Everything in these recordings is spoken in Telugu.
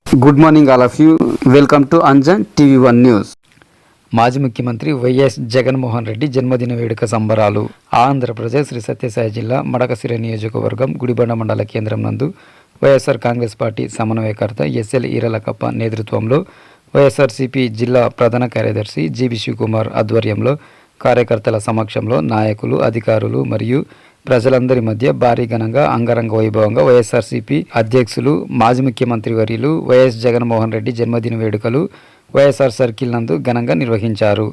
Good morning all of you. Welcome to Anjan TV one news. మాజీ ముఖ్యమంత్రి వైఎస్ జగన్మోహన్ రెడ్డి జన్మదిన వేడుక సంబరాలు. ఆంధ్రప్రదేశ్ శ్రీ సత్యసాయి జిల్లా మడకశిర నియోజకవర్గం గుడిబండ మండల కేంద్రం నందు వైఎస్ఆర్ కాంగ్రెస్ పార్టీ సమన్వయకర్త ఎస్ఎల్ ఈరలకప్ప నేతృత్వంలో వైఎస్ఆర్సీపీ జిల్లా ప్రధాన కార్యదర్శి జీబీ శివకుమార్ ఆధ్వర్యంలో కార్యకర్తల సమక్షంలో నాయకులు, అధికారులు మరియు ప్రజలందరి మధ్య భారీ ఘనంగా అంగరంగ వైభవంగా వైఎస్ఆర్సీపీ అధ్యక్షులు మాజీ ముఖ్యమంత్రి వర్యులు వైఎస్ జగన్మోహన్ రెడ్డి జన్మదిన వేడుకలు వైఎస్ఆర్ సర్కిల్ నందు ఘనంగా నిర్వహించారు.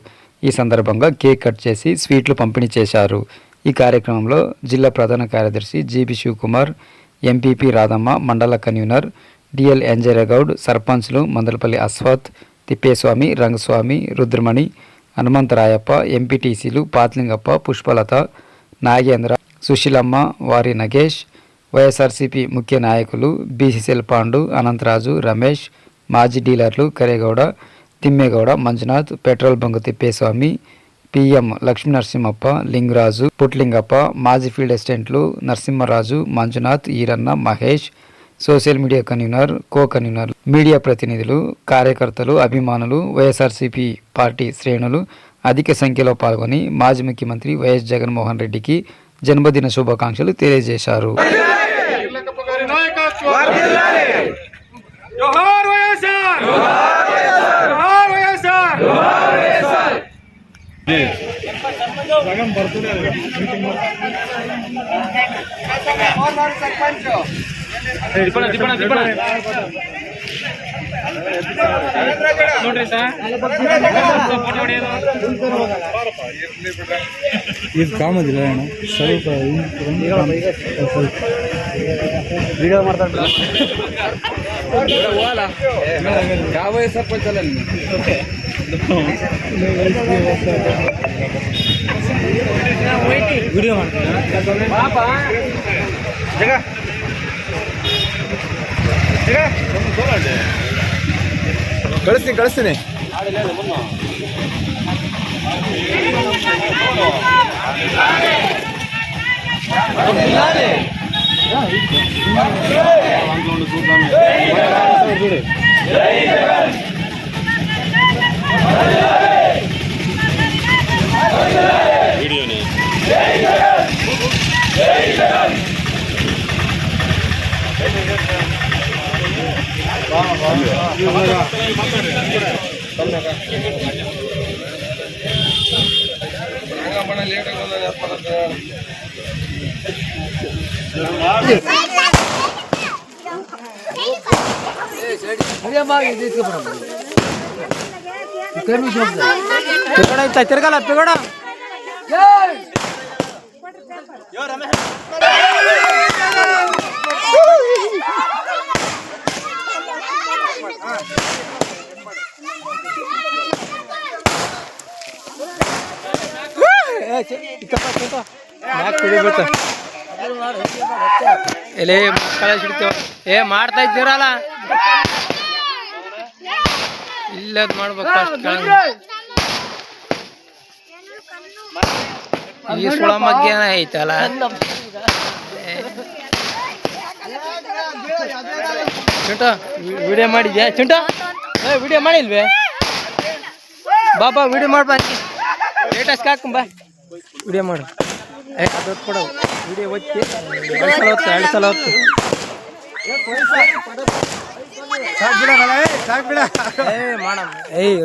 ఈ సందర్భంగా కేక్ కట్ చేసి స్వీట్లు పంపిణీ చేశారు. ఈ కార్యక్రమంలో జిల్లా ప్రధాన కార్యదర్శి జీబీ శివకుమార్, ఎంపీపీ రాధమ్మ, మండల కన్వీనర్ డిఎల్ ఎంజరగౌడ్, సర్పంచ్లు మందలపల్లి అశ్వత్, తిప్పేస్వామి, రంగస్వామి, రుద్రమణి, హనుమంతరాయప్ప, ఎంపీటీసీలు పాత్లింగప్ప, పుష్పలత, నాగేంద్ర, సుశీలమ్మ, వారి నగేష్, వైఎస్ఆర్సీపీ ముఖ్య నాయకులు బీసీసీఎల్ పాండు, అనంతరాజు, రమేష్, మాజీ డీలర్లు Karegowda, Thimmegowda, Manjunath, petrol bunk Thippeswamy, PM Lakshmi Narasimhappa, Lingaraju, Putlingappa, మాజీ ఫీల్డ్ అసిస్టెంట్లు Narasimharaju, Manjunath, Eeranna, Mahesh, social media convener, co convener, media ప్రతినిధులు, కార్యకర్తలు, అభిమానులు, వైఎస్ఆర్సీపీ పార్టీ శ్రేణులు అధిక సంఖ్యలో పాల్గొని మాజీ ముఖ్యమంత్రి వైఎస్ జగన్మోహన్ రెడ్డికి జన్మదిన శుభాకాంక్షలు తెలియజేశారు. ನೋಡ್ರಿ ಸರ್ ಇದು ಕಾಮದಿಲ್ಲ ಅಣ್ಣ, ಸ್ವಲ್ಪ ವಿಡಿಯೋ ಮಾಡ್ತಾರೆ. ಯಾವ ಸರ್ಪಂಚ್ ಅಲ್ಲ ವಿಡಿಯೋ ಮಾಡ್ತಾರೆ. ಕಳಿಸ್ತೀನಿ వీడియోని తిరగాల కూడా ಏ ಮಾಡ್ತಾ ಇದ್ದೀರಲ್ಲ, ಇಲ್ಲದ್ ಮಾಡ್ಬೇಕು. ಫಸ್ಟ್ ಈ ಸುಳ ಮಗ್ಗೆ ಐತಲ್ಲ, ಚುಂಟ ವಿಡಿಯೋ ಮಾಡಿದ್ಯಾ? ಚುಂಟ ವಿಡಿಯೋ ಮಾಡಿಲ್ವೇ? ಬಾಬಾ ವಿಡಿಯೋ ಮಾಡ್ಬಾ, ಲೇಟೆಸ್ಟ್ ಹಾಕೊಂಬ, ವಿಡಿಯೋ ಮಾಡು. ಅದು ಕೊಡ, ವಿಡಿಯೋ ಒತ್ತಿ 2 ಸಲ ಹೊತ್ತು, 2 ಸಲ ಹೊತ್ತು. ಸಾಕು ಬಿಡ ಮಾಡಮ್ಮ. ಏಯ್